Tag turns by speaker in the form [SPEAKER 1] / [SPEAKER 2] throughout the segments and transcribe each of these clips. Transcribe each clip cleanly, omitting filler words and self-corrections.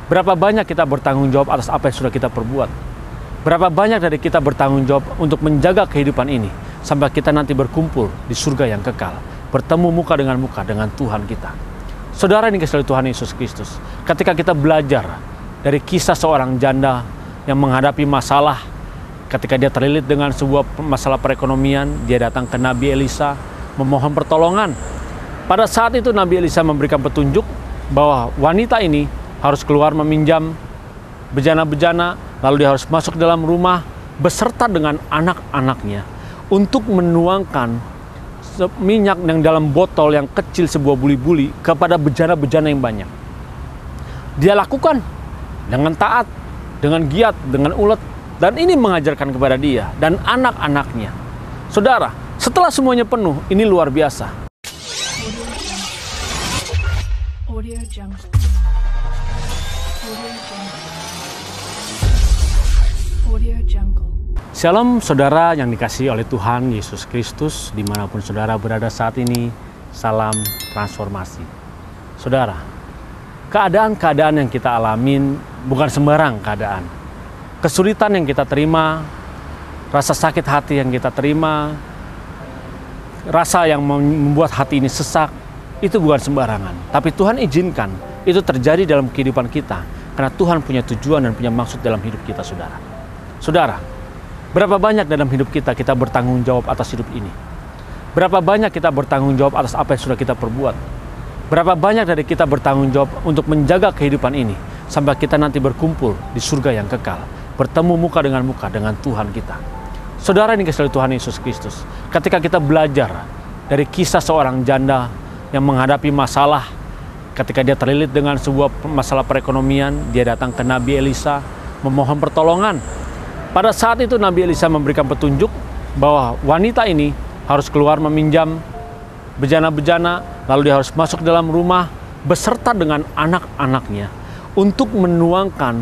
[SPEAKER 1] Berapa banyak kita bertanggung jawab atas apa yang sudah kita perbuat? Berapa banyak dari kita bertanggung jawab untuk menjaga kehidupan ini sampai kita nanti berkumpul di surga yang kekal, bertemu muka dengan Tuhan kita. Saudara, ini kasih Tuhan Yesus Kristus. Ketika kita belajar dari kisah seorang janda yang menghadapi masalah, ketika dia terlilit dengan sebuah masalah perekonomian, dia datang ke Nabi Elisa memohon pertolongan. Pada saat itu Nabi Elisa memberikan petunjuk bahwa wanita ini harus keluar meminjam bejana-bejana, lalu dia harus masuk dalam rumah beserta dengan anak-anaknya untuk menuangkan minyak yang dalam botol yang kecil sebuah buli-buli kepada bejana-bejana yang banyak. Dia lakukan dengan taat, dengan giat, dengan ulet, dan ini mengajarkan kepada dia dan anak-anaknya. Saudara, setelah semuanya penuh, ini luar biasa. Audio Jungle. Audio Jungle. Shalom saudara yang dikasihi oleh Tuhan Yesus Kristus, dimanapun saudara berada saat ini, salam transformasi. Saudara, keadaan-keadaan yang kita alamin bukan sembarang keadaan. Kesulitan yang kita terima, rasa sakit hati yang kita terima, rasa yang membuat hati ini sesak, itu bukan sembarangan. Tapi Tuhan izinkan itu terjadi dalam kehidupan kita, karena Tuhan punya tujuan dan punya maksud dalam hidup kita, saudara. Saudara, berapa banyak dalam hidup kita bertanggung jawab atas hidup ini? Berapa banyak kita bertanggung jawab atas apa yang sudah kita perbuat? Berapa banyak dari kita bertanggung jawab untuk menjaga kehidupan ini sampai kita nanti berkumpul di surga yang kekal, bertemu muka dengan Tuhan kita. Saudara, ini kasih Tuhan Yesus Kristus. Ketika kita belajar dari kisah seorang janda yang menghadapi masalah, ketika dia terlilit dengan sebuah masalah perekonomian, dia datang ke Nabi Elisa memohon pertolongan. Pada saat itu Nabi Elisa memberikan petunjuk bahwa wanita ini harus keluar meminjam bejana-bejana, lalu dia harus masuk dalam rumah beserta dengan anak-anaknya untuk menuangkan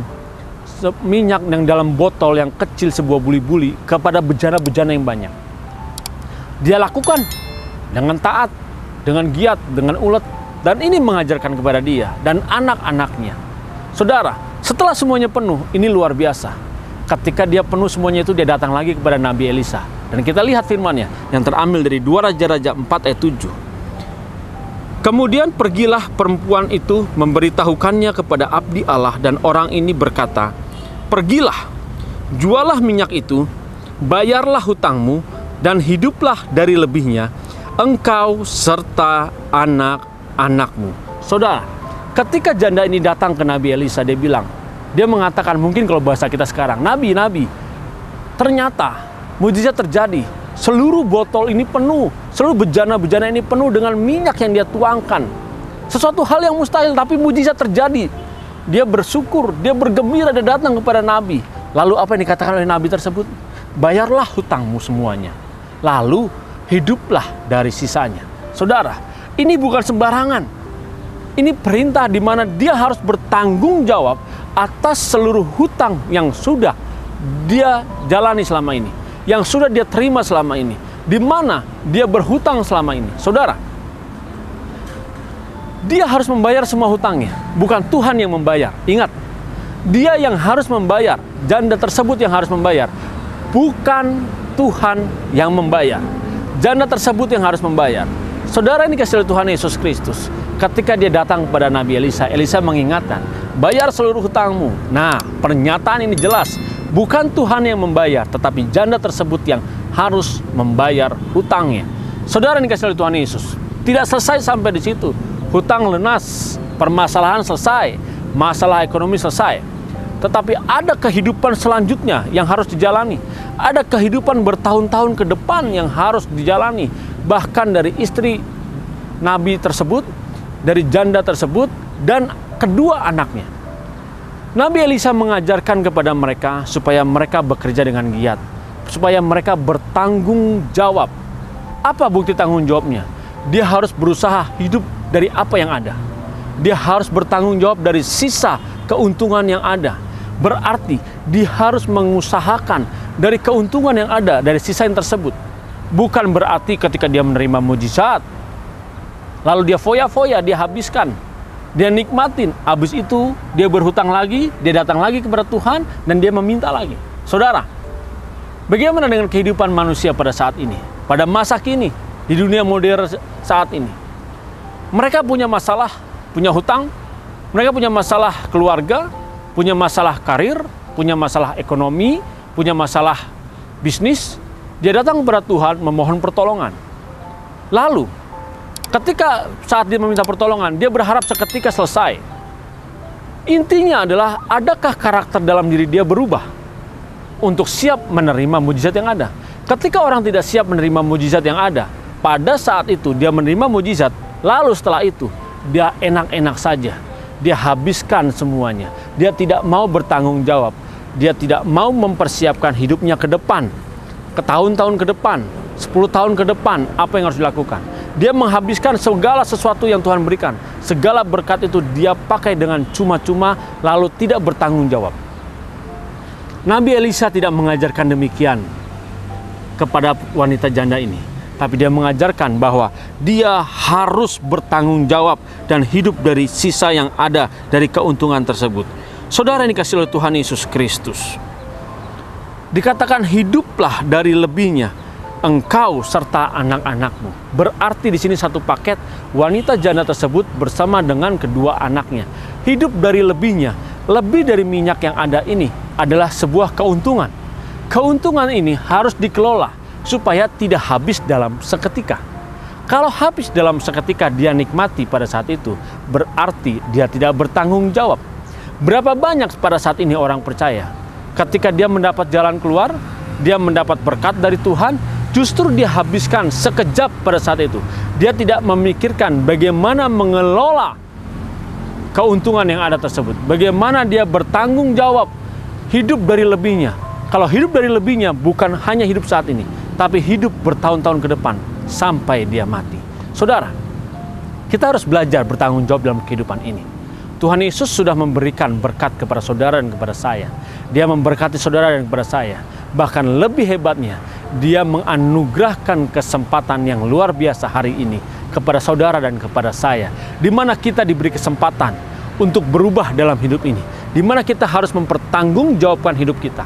[SPEAKER 1] minyak yang dalam botol yang kecil sebuah buli-buli kepada bejana-bejana yang banyak. Dia lakukan dengan taat, dengan giat, dengan ulet, dan ini mengajarkan kepada dia dan anak-anaknya. Saudara, setelah semuanya penuh, ini luar biasa. Ketika dia penuh semuanya itu, dia datang lagi kepada Nabi Elisa. Dan kita lihat firman-Nya yang terambil dari 2 Raja-Raja 4 ayat 7. Kemudian pergilah perempuan itu memberitahukannya kepada abdi Allah, dan orang ini berkata, "Pergilah, jualah minyak itu, bayarlah hutangmu, dan hiduplah dari lebihnya, engkau serta anak-anakmu." Saudara, ketika janda ini datang ke Nabi Elisa, dia mengatakan, mungkin kalau bahasa kita sekarang, Nabi, ternyata mujizat terjadi. Seluruh botol ini penuh, seluruh bejana-bejana ini penuh dengan minyak yang dia tuangkan. Sesuatu hal yang mustahil, tapi mujizat terjadi. Dia bersyukur, dia bergembira, dia datang kepada Nabi. Lalu apa yang dikatakan oleh Nabi tersebut? Bayarlah hutangmu semuanya, lalu hiduplah dari sisanya. Saudara, ini bukan sembarangan. Ini perintah di mana dia harus bertanggung jawab atas seluruh hutang yang sudah dia jalani selama ini, yang sudah dia terima selama ini, di mana dia berhutang selama ini. Saudara, dia harus membayar semua hutangnya, bukan Tuhan yang membayar. Ingat, dia yang harus membayar, janda tersebut yang harus membayar, bukan Tuhan yang membayar. Janda tersebut yang harus membayar. Saudara, ini kasih Tuhan Yesus Kristus. Ketika dia datang kepada Nabi Elisa, Elisa mengingatkan, bayar seluruh hutangmu. Nah, pernyataan ini jelas, bukan Tuhan yang membayar, tetapi janda tersebut yang harus membayar hutangnya. Saudara, ini kasih Tuhan Yesus. Tidak selesai sampai di situ. Hutang lunas, permasalahan selesai, masalah ekonomi selesai. Tetapi ada kehidupan selanjutnya yang harus dijalani. Ada kehidupan bertahun-tahun ke depan yang harus dijalani. Bahkan dari istri Nabi tersebut, dari janda tersebut, dan kedua anaknya. Nabi Elisa mengajarkan kepada mereka supaya mereka bekerja dengan giat, supaya mereka bertanggung jawab. Apa bukti tanggung jawabnya? Dia harus berusaha hidup dari apa yang ada. Dia harus bertanggung jawab dari sisa keuntungan yang ada. Berarti dia harus mengusahakan dari keuntungan yang ada, dari sisa yang tersebut. Bukan berarti ketika dia menerima mujizat, lalu dia foya-foya, dia habiskan. dia nikmatin, habis itu dia berhutang lagi, dia datang lagi kepada Tuhan, dan dia meminta lagi. Saudara, bagaimana dengan kehidupan manusia pada saat ini? Pada masa kini, di dunia modern saat ini. Mereka punya masalah, punya hutang, mereka punya masalah keluarga, punya masalah karir, punya masalah ekonomi, punya masalah bisnis. Dia datang kepada Tuhan memohon pertolongan. Lalu, ketika saat dia meminta pertolongan, dia berharap seketika selesai. Intinya adalah, adakah karakter dalam diri dia berubah untuk siap menerima mujizat yang ada? Ketika orang tidak siap menerima mujizat yang ada, pada saat itu dia menerima mujizat, lalu setelah itu dia enak-enak saja. Dia habiskan semuanya. Dia tidak mau bertanggung jawab. Dia tidak mau mempersiapkan hidupnya ke depan, ke tahun-tahun ke depan, 10 tahun ke depan, apa yang harus dilakukan. Dia menghabiskan segala sesuatu yang Tuhan berikan. Segala berkat itu dia pakai dengan cuma-cuma, lalu tidak bertanggung jawab. Nabi Elisa tidak mengajarkan demikian kepada wanita janda ini. Tapi dia mengajarkan bahwa dia harus bertanggung jawab dan hidup dari sisa yang ada dari keuntungan tersebut. Saudara yang dikasihi oleh Tuhan Yesus Kristus, dikatakan hiduplah dari lebihnya engkau serta anak-anakmu. Berarti di sini satu paket, wanita janda tersebut bersama dengan kedua anaknya. Hidup dari lebihnya, lebih dari minyak yang ada ini adalah sebuah keuntungan. Keuntungan ini harus dikelola supaya tidak habis dalam seketika. Kalau habis dalam seketika dia nikmati pada saat itu, berarti dia tidak bertanggung jawab. Berapa banyak pada saat ini orang percaya, ketika dia mendapat jalan keluar, dia mendapat berkat dari Tuhan, justru dia habiskan sekejap pada saat itu. Dia tidak memikirkan bagaimana mengelola keuntungan yang ada tersebut. Bagaimana dia bertanggung jawab hidup dari lebihnya. Kalau hidup dari lebihnya bukan hanya hidup saat ini, tapi hidup bertahun-tahun ke depan sampai dia mati. Saudara, kita harus belajar bertanggung jawab dalam kehidupan ini. Tuhan Yesus sudah memberikan berkat kepada saudara dan kepada saya. Dia memberkati saudara dan kepada saya. Bahkan lebih hebatnya, dia menganugerahkan kesempatan yang luar biasa hari ini kepada saudara dan kepada saya, di mana kita diberi kesempatan untuk berubah dalam hidup ini, di mana kita harus mempertanggungjawabkan hidup kita.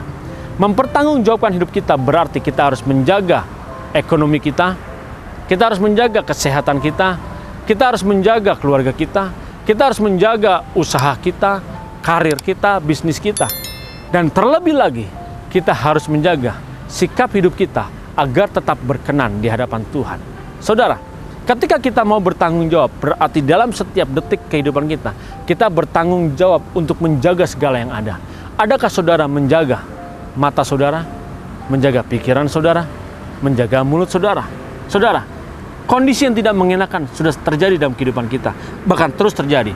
[SPEAKER 1] Mempertanggungjawabkan hidup kita berarti kita harus menjaga ekonomi kita harus menjaga kesehatan kita harus menjaga keluarga kita harus menjaga usaha kita, karir kita, bisnis kita. Dan terlebih lagi, kita harus menjaga sikap hidup kita agar tetap berkenan di hadapan Tuhan. Saudara, ketika kita mau bertanggung jawab, berarti dalam setiap detik kehidupan kita, kita bertanggung jawab untuk menjaga segala yang ada. Adakah saudara menjaga mata saudara, menjaga pikiran saudara, menjaga mulut saudara? Saudara, kondisi yang tidak mengenakan sudah terjadi dalam kehidupan kita, bahkan terus terjadi.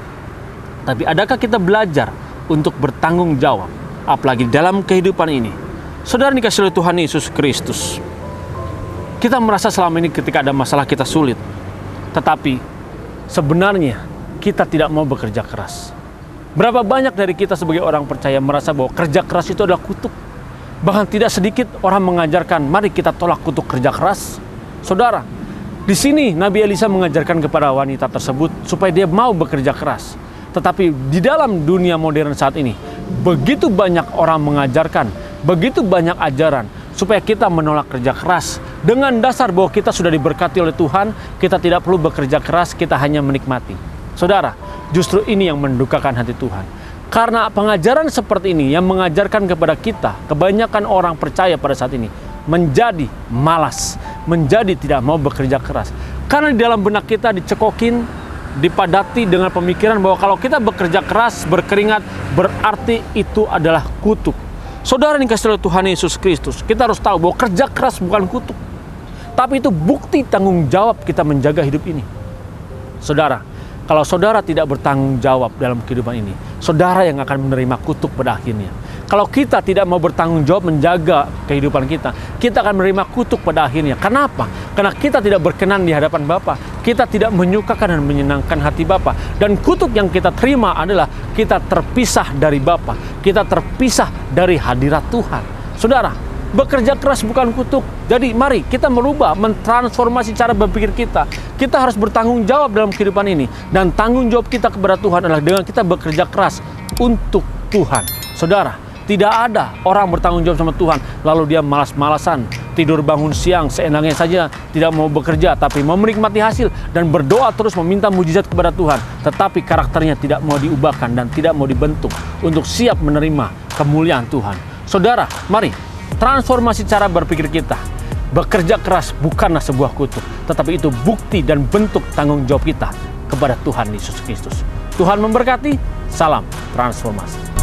[SPEAKER 1] Tapi adakah kita belajar untuk bertanggung jawab, apalagi dalam kehidupan ini? Saudara dikasihi oleh Tuhan Yesus Kristus, kita merasa selama ini ketika ada masalah kita sulit, tetapi sebenarnya kita tidak mau bekerja keras. Berapa banyak dari kita sebagai orang percaya merasa bahwa kerja keras itu adalah kutuk. Bahkan tidak sedikit orang mengajarkan, mari kita tolak kutuk kerja keras. Saudara, di sini Nabi Elisa mengajarkan kepada wanita tersebut supaya dia mau bekerja keras. Tetapi di dalam dunia modern saat ini, begitu banyak orang mengajarkan, begitu banyak ajaran supaya kita menolak kerja keras. Dengan dasar bahwa kita sudah diberkati oleh Tuhan, kita tidak perlu bekerja keras, kita hanya menikmati. Saudara, justru ini yang mendukakan hati Tuhan. Karena pengajaran seperti ini yang mengajarkan kepada kita, kebanyakan orang percaya pada saat ini, menjadi malas, menjadi tidak mau bekerja keras. Karena di dalam benak kita dicekokin, dipadati dengan pemikiran bahwa kalau kita bekerja keras, berkeringat, berarti itu adalah kutuk. Saudara yang dikasihi oleh Tuhan Yesus Kristus, kita harus tahu bahwa kerja keras bukan kutuk, tapi itu bukti tanggung jawab kita menjaga hidup ini. Saudara, kalau saudara tidak bertanggung jawab dalam kehidupan ini, saudara yang akan menerima kutuk pada akhirnya. Kalau kita tidak mau bertanggung jawab menjaga kehidupan kita, kita akan menerima kutuk pada akhirnya. Kenapa? Karena kita tidak berkenan di hadapan Bapa. Kita tidak menyukakan dan menyenangkan hati Bapa. Dan kutuk yang kita terima adalah kita terpisah dari Bapa. Kita terpisah dari hadirat Tuhan. Saudara, bekerja keras bukan kutuk. Jadi mari kita merubah, mentransformasi cara berpikir kita. Kita harus bertanggung jawab dalam kehidupan ini. Dan tanggung jawab kita kepada Tuhan adalah dengan kita bekerja keras untuk Tuhan. Saudara, tidak ada orang bertanggung jawab sama Tuhan lalu dia malas-malasan, tidur bangun siang seenaknya saja, tidak mau bekerja tapi mau menikmati hasil dan berdoa terus meminta mujizat kepada Tuhan, tetapi karakternya tidak mau diubahkan dan tidak mau dibentuk untuk siap menerima kemuliaan Tuhan. Saudara, mari transformasi cara berpikir kita. Bekerja keras bukanlah sebuah kutuk, tetapi itu bukti dan bentuk tanggung jawab kita kepada Tuhan Yesus Kristus. Tuhan memberkati. Salam transformasi.